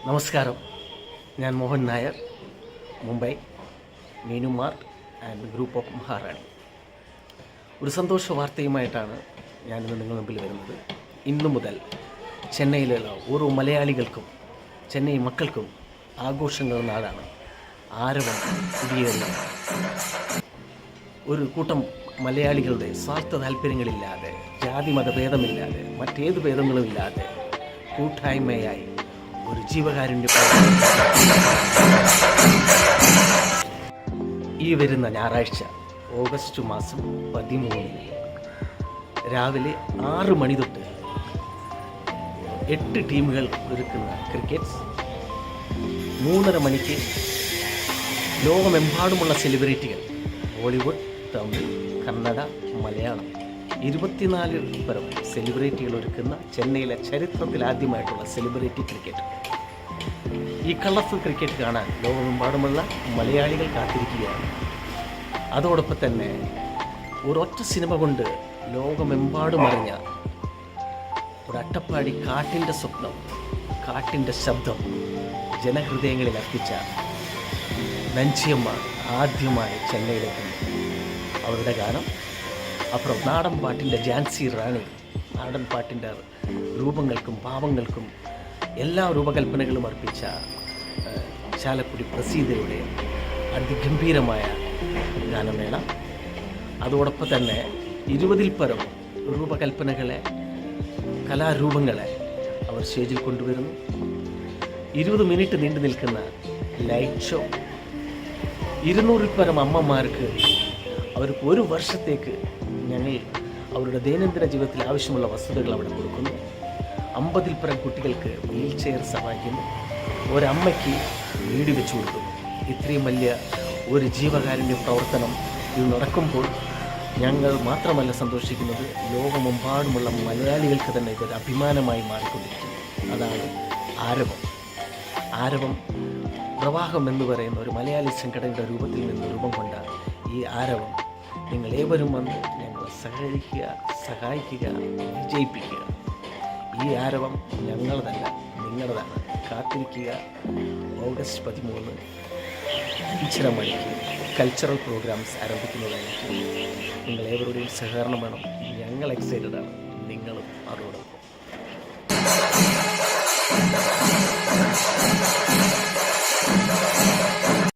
നമസ്കാരം. ഞാൻ Mohan Nair, Mumbai Meenu Mart and group of Maharani. ഒരു സന്തോഷ വാർത്തയുമായിട്ടാണ് ഞാനിന്ന് നിങ്ങളുടെ മുമ്പിൽ വരുന്നത്. ഇന്നു മുതൽ ചെന്നൈയിലുള്ള ഓരോ മലയാളികൾക്കും ചെന്നൈ മക്കൾക്കും ആഘോഷങ്ങളുടെ നാടാണ്. ആരവം കുടിയേറിയ ഒരു കൂട്ടം മലയാളികളുടെ സ്വാർത്ഥ താല്പര്യങ്ങളില്ലാതെ, ജാതി മതഭേദമില്ലാതെ, മറ്റേത് ഭേദങ്ങളുമില്ലാതെ കൂട്ടായ്മയായി ഒരു ജീവകാരുണ്യ ഈ വരുന്ന ഞായറാഴ്ച ഓഗസ്റ്റ് മാസം 13 രാവിലെ 6 മണി തൊട്ട് 8 ടീമുകൾ ഒരുക്കുന്ന ക്രിക്കറ്റ്, 3:30 മണിക്ക് ലോകമെമ്പാടുമുള്ള സെലിബ്രിറ്റികൾ, ബോളിവുഡ്, തമിഴ്, കന്നഡ, മലയാളം 24 പരം സെലിബ്രിറ്റികൾ ഒരുക്കുന്ന ചെന്നൈയിലെ ചരിത്രത്തിൽ ആദ്യമായിട്ടുള്ള സെലിബ്രിറ്റി ക്രിക്കറ്റ്. ഈ കളർഫുൾ ക്രിക്കറ്റ് കാണാൻ ലോകമെമ്പാടുമുള്ള മലയാളികൾ കാത്തിരിക്കുകയാണ്. അതോടൊപ്പം തന്നെ ഒരൊറ്റ സിനിമ കൊണ്ട് ലോകമെമ്പാടും അറിഞ്ഞ ഒരു അട്ടപ്പാടി കാട്ടിൻ്റെ സ്വപ്നം, കാട്ടിൻ്റെ ശബ്ദം ജനഹൃദയങ്ങളിൽ അർപ്പിച്ച നഞ്ചിയമ്മ ആദ്യമായി ചെന്നൈയിലെത്തുന്നു. അവരുടെ ഗാനം, അപ്പുറം നാടൻ പാട്ടിൻ്റെ ജാൻസി റാണി, നാടൻ പാട്ടിൻ്റെ രൂപങ്ങൾക്കും ഭാവങ്ങൾക്കും എല്ലാ രൂപകൽപ്പനകളും അർപ്പിച്ച ചാലക്കുടി പ്രസീതയുടെ അതിഗംഭീരമായ ഗാനമേള. അതോടൊപ്പം തന്നെ 20-ൽ പരം രൂപകൽപ്പനകളെ, കലാരൂപങ്ങളെ അവർ സ്റ്റേജിൽ കൊണ്ടുവരുന്നു. 20 മിനിറ്റ് നീണ്ടു നിൽക്കുന്ന ലൈറ്റ് ഷോ, 200-ൽ പരം അമ്മമാർക്ക് അവർക്ക് 1 വർഷത്തേക്ക് ഞങ്ങൾ അവരുടെ ദൈനംദിന ജീവിതത്തിൽ ആവശ്യമുള്ള വസ്തുതകൾ അവിടെ കൊടുക്കുന്നു. 50-ൽ പരം കുട്ടികൾക്ക് വീൽ ചെയർ സഹായിക്കുന്നു. ഒരമ്മയ്ക്ക് വീട് വെച്ചു കൊടുക്കുന്നു. ഇത്രയും വലിയ ഒരു ജീവകാരുണ്യ പ്രവർത്തനം ഇത് നടക്കുമ്പോൾ ഞങ്ങൾ മാത്രമല്ല സന്തോഷിക്കുന്നത്, ലോകമെമ്പാടുമുള്ള മലയാളികൾക്ക് തന്നെ ഇതൊരു അഭിമാനമായി മാറിക്കൊണ്ടിരിക്കുന്നു. അതാണ് ആരവം. ആരവം പ്രവാഹം എന്ന് പറയുന്ന ഒരു മലയാളി സംഘടനയുടെ രൂപത്തിൽ നിന്ന് രൂപം കൊണ്ട ഈ ആരവം നിങ്ങളേവരും വന്ന് ഞങ്ങളെ സഹായിക്കുക, വിജയിപ്പിക്കുക. ഈ ആരവം ഞങ്ങളതല്ല, നിങ്ങളതാണ്. കാത്തിരിക്കുക. ഓഗസ്റ്റ് 13 5:30 മണിക്ക് കൾച്ചറൽ പ്രോഗ്രാംസ് ആരംഭിക്കുന്നതായിരിക്കും. നിങ്ങളേവരുടെയും സഹകരണം വേണം. ഞങ്ങൾ എക്സൈറ്റഡാണ്, നിങ്ങളും അതോടൊപ്പം.